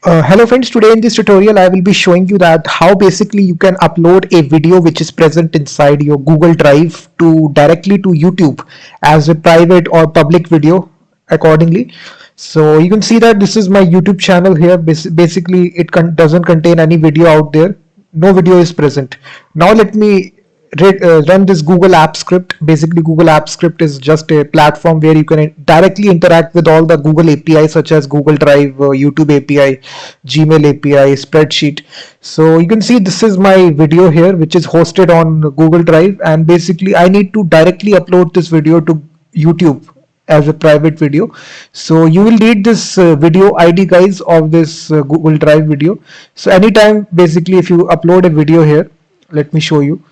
Hello friends, today in this tutorial I will be showing you that how basically you can upload a video which is present inside your Google Drive to directly to YouTube as a private or public video accordingly. So you can see that this is my YouTube channel here. Basically it doesn't contain any video out there. No video is present. Now let me run this Google App Script. Basically, Google App Script is just a platform where you can directly interact with all the Google API such as Google Drive, YouTube API, Gmail API, spreadsheet. So you can see this is my video here, which is hosted on Google Drive, and basically I need to directly upload this video to YouTube as a private video. So you will need this video ID guys of this Google Drive video. So anytime basically if you upload a video here, let me show you.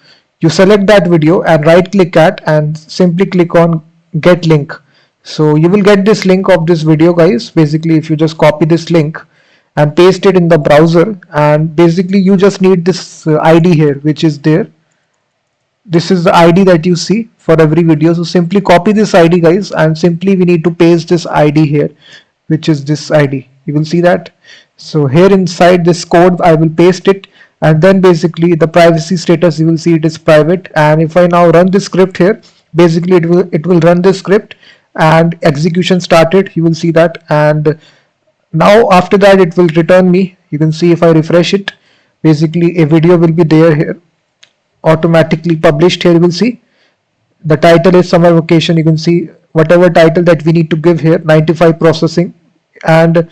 You select that video and right click at and simply click on get link. So you will get this link of this video guys. Basically if you just copy this link and paste it in the browser, and basically you just need this ID here which is there. This is the ID that you see for every video. So simply copy this ID guys, and simply we need to paste this ID here, which is this ID. You will see that. So here inside this code I will paste it, and then basically the privacy status you will see it is private. And if I now run this script here, basically it will run this script and execution started. You will see that, and now after that it will return me. You can see if I refresh it, basically a video will be there here automatically published. Here you will see the title is summer vacation. You can see whatever title that we need to give here, 95 processing, and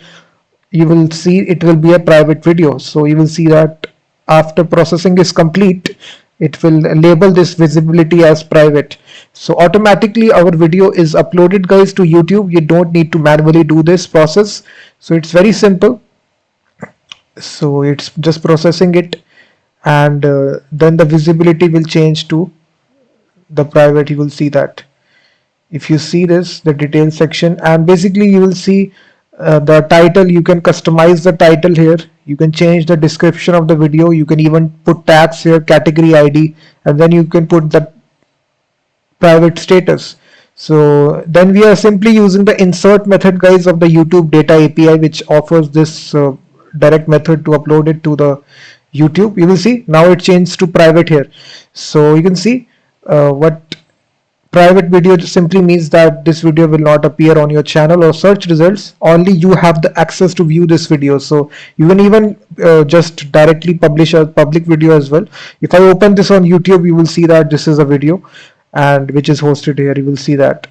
you will see it will be a private video. So you will see that after processing is complete, it will label this visibility as private. So automatically our video is uploaded guys to YouTube. You don't need to manually do this process. So it's very simple. So it's just processing it, and then the visibility will change to the private. You will see that if you see this, the details section, and basically you will see the title. You can customize the title here. You can change the description of the video. You can even put tags here, category ID, and then you can put the private status. So then we are simply using the insert method guys of the YouTube data API, which offers this direct method to upload it to the YouTube. You will see now it changed to private here. So you can see what private video simply means that this video will not appear on your channel or search results. Only you have the access to view this video. So you can even just directly publish a public video as well. If I open this on YouTube, you will see that this is a video and which is hosted here. You will see that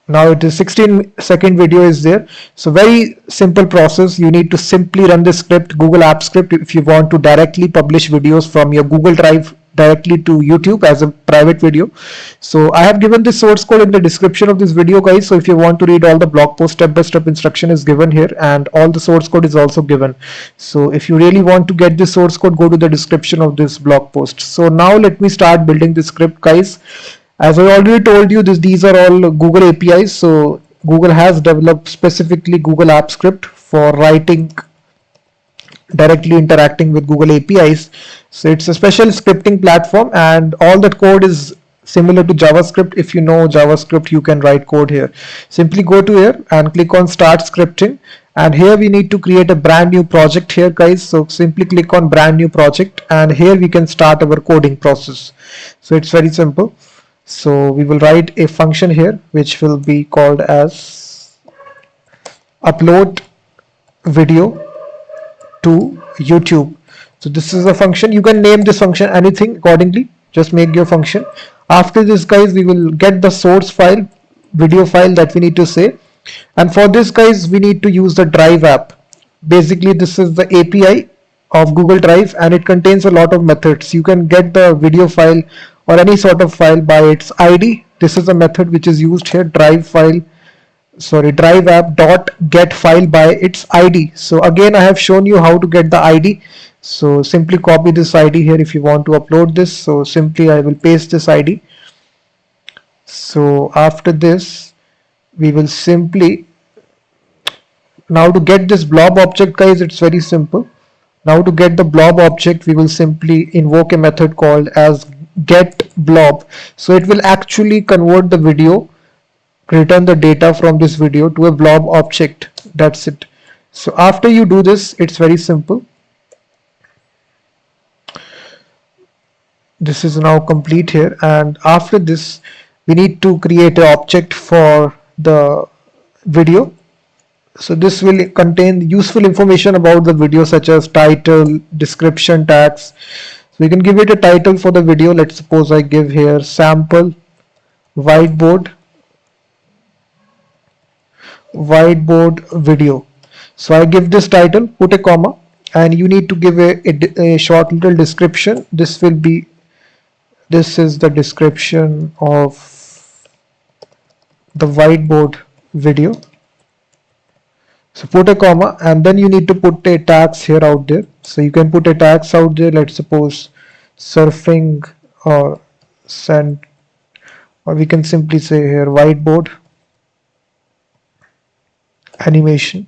now it is 16-second video is there. So very simple process. You need to simply run this script, Google App Script, if you want to directly publish videos from your Google Drive directly to YouTube as a private video. So I have given this source code in the description of this video guys. So if you want to read all the blog post, step-by-step instruction is given here, and all the source code is also given. So if you really want to get this source code, go to the description of this blog post. So now let me start building this script guys. As I already told you, these are all Google APIs. So Google has developed specifically Google App Script for writing, directly interacting with Google APIs. So it's a special scripting platform, and all that code is similar to JavaScript. If you know JavaScript, you can write code here. Simply go to here and click on start scripting, and here we need to create a brand new project here guys. So simply click on brand new project, and here we can start our coding process. So it's very simple. So we will write a function here which will be called as upload video to YouTube. So this is a function. You can name this function anything accordingly. Just make your function. After this guys, we will get the source file, video file that we need to say. And for this guys, we need to use the Drive app. Basically this is the API of Google Drive, and it contains a lot of methods. You can get the video file or any sort of file by its ID. This is a method which is used here, drive app dot get file by its ID. So again I have shown you how to get the ID. So simply copy this ID here if you want to upload this. So simply I will paste this ID. So after this we will simply, now to get this blob object guys, it's very simple. Now to get the blob object, we will simply invoke a method called as get blob. So it will actually convert the video, return the data from this video to a blob object. That's it. So after you do this, it's very simple. This is now complete here, and after this we need to create an object for the video. So this will contain useful information about the video, such as title, description, tags. So we can give it a title for the video. Let's suppose I give here sample whiteboard video. So I give this title, put a comma, and you need to give a short little description. This is the description of the whiteboard video. So put a comma, and then you need to put a tags here out there. So you can put a tags out there. Let's suppose surfing or send, or we can simply say here whiteboard animation.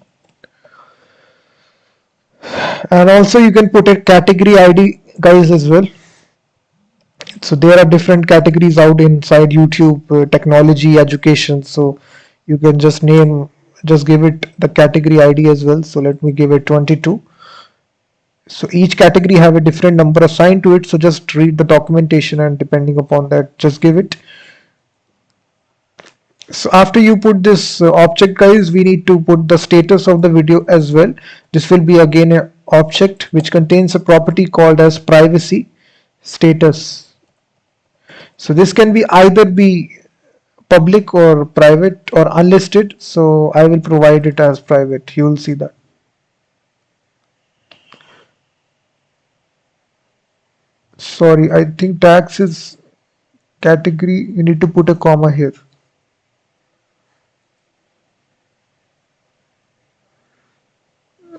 And also you can put a category ID, guys, as well. So there are different categories out inside YouTube, technology, education. So you can just give it the category ID as well. So let me give it 22. So each category have a different number assigned to it. So just read the documentation, and depending upon that, just give it. So after you put this object, guys, we need to put the status of the video as well. This will be again an object which contains a property called as privacy status. So this can be either be public or private or unlisted. So I will provide it as private. You will see that. Sorry, I think tags is category. You need to put a comma here.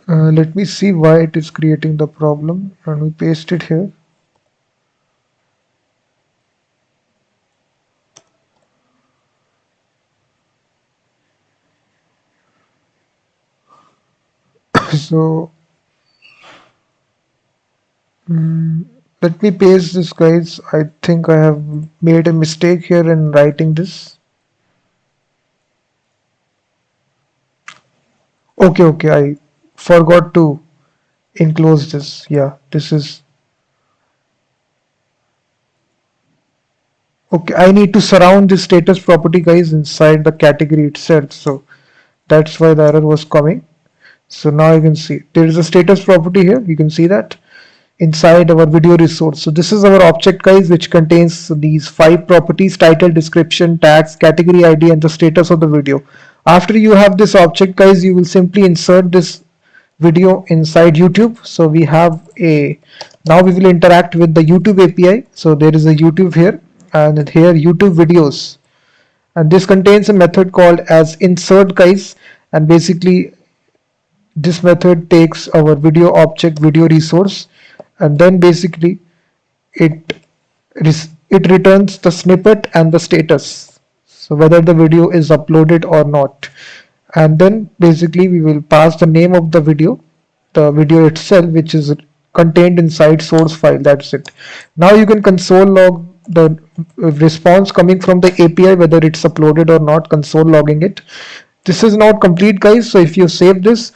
Let me see why it is creating the problem, and we paste it here. So let me paste this, guys. I think I have made a mistake here in writing this. Okay, I forgot to enclose this. Yeah, this is okay. I need to surround this status property, guys, inside the category itself. So that's why the error was coming. So now you can see there is a status property here. You can see that inside our video resource. So this is our object, guys, which contains these 5 properties: title, description, tags, category ID, and the status of the video. After you have this object, guys, you will simply insert this video inside YouTube. So we have now we will interact with the YouTube API. So there is a YouTube here, and here YouTube videos, and this contains a method called as insert, guys, and basically this method takes our video object, video resource, and then basically it returns the snippet and the status, so whether the video is uploaded or not. And then basically we will pass the name of the video itself, which is contained inside source file. That's it. Now you can console log the response coming from the API, whether it's uploaded or not, console logging it. This is not complete, guys. So if you save this,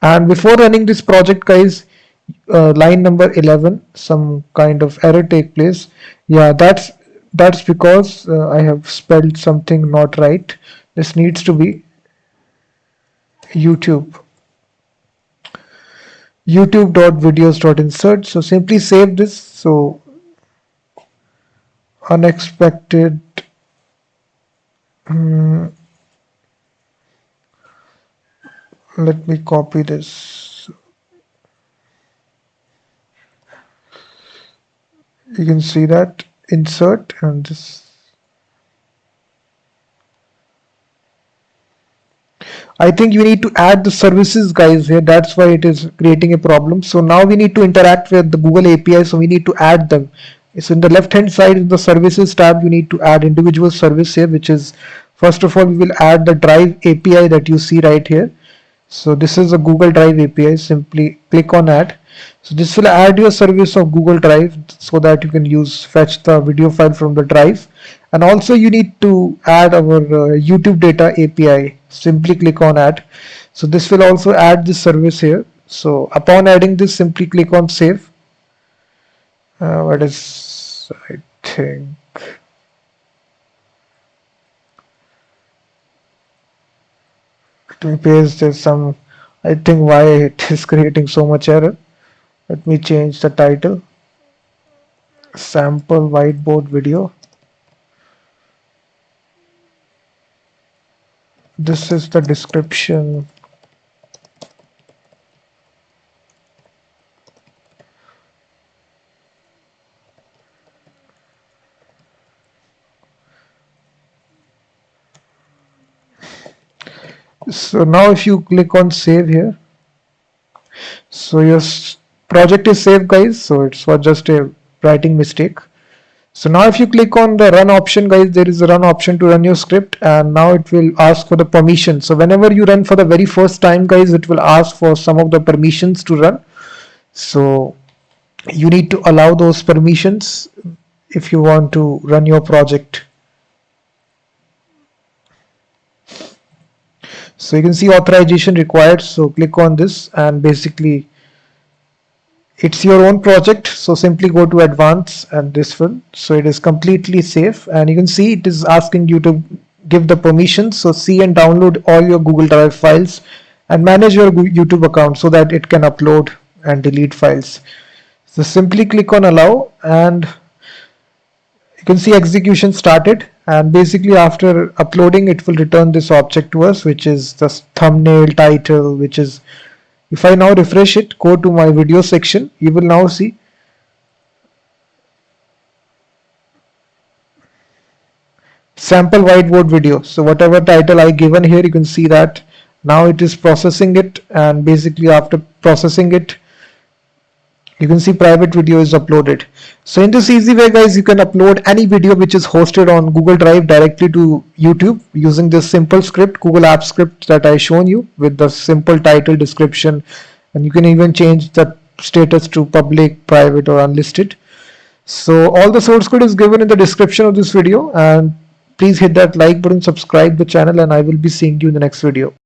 and before running this project, guys, line number 11, some kind of error take place. Yeah, that's because I have spelled something not right. This needs to be youtube.videos.insert. So simply save this. So unexpected let me copy this. You can see that insert, and this I think you need to add the services, guys, here. That's why it is creating a problem. So now we need to interact with the Google API, so we need to add them. So in the left hand side in the services tab, you need to add individual service here, which is, first of all, we will add the Drive API that you see right here. So this is a Google Drive API. Simply click on add. So this will add your service of Google Drive so that you can fetch the video file from the drive. And also you need to add our YouTube data API. Simply click on add. So this will also add this service here. So upon adding this, simply click on save. What is, I think, let me paste this some, I think why it is creating so much error. Let me change the title, sample whiteboard video. This is the description. So now if you click on save here, so your project is saved, guys. So it's for just a writing mistake. So now if you click on the run option, guys, there is a run option to run your script, and now it will ask for the permission. So whenever you run for the very first time, guys, it will ask for some of the permissions to run. So you need to allow those permissions if you want to run your project. So you can see authorization required. So click on this, and basically it's your own project. So simply go to advanced and this one. So it is completely safe, and you can see it is asking you to give the permissions. So see and download all your Google Drive files and manage your YouTube account so that it can upload and delete files. So simply click on allow, and you can see execution started, and basically after uploading it will return this object to us, which is the thumbnail title, which is, if I now refresh it, go to my video section, you will now see sample whiteboard video. So whatever title I given here, you can see that now it is processing it, and basically after processing it, you can see private video is uploaded. So in this easy way, guys, you can upload any video which is hosted on Google Drive directly to YouTube using this simple script, Google App script that I shown you with the simple title, description, and you can even change the status to public, private, or unlisted. So all the source code is given in the description of this video, and please hit that like button, subscribe the channel, and I will be seeing you in the next video.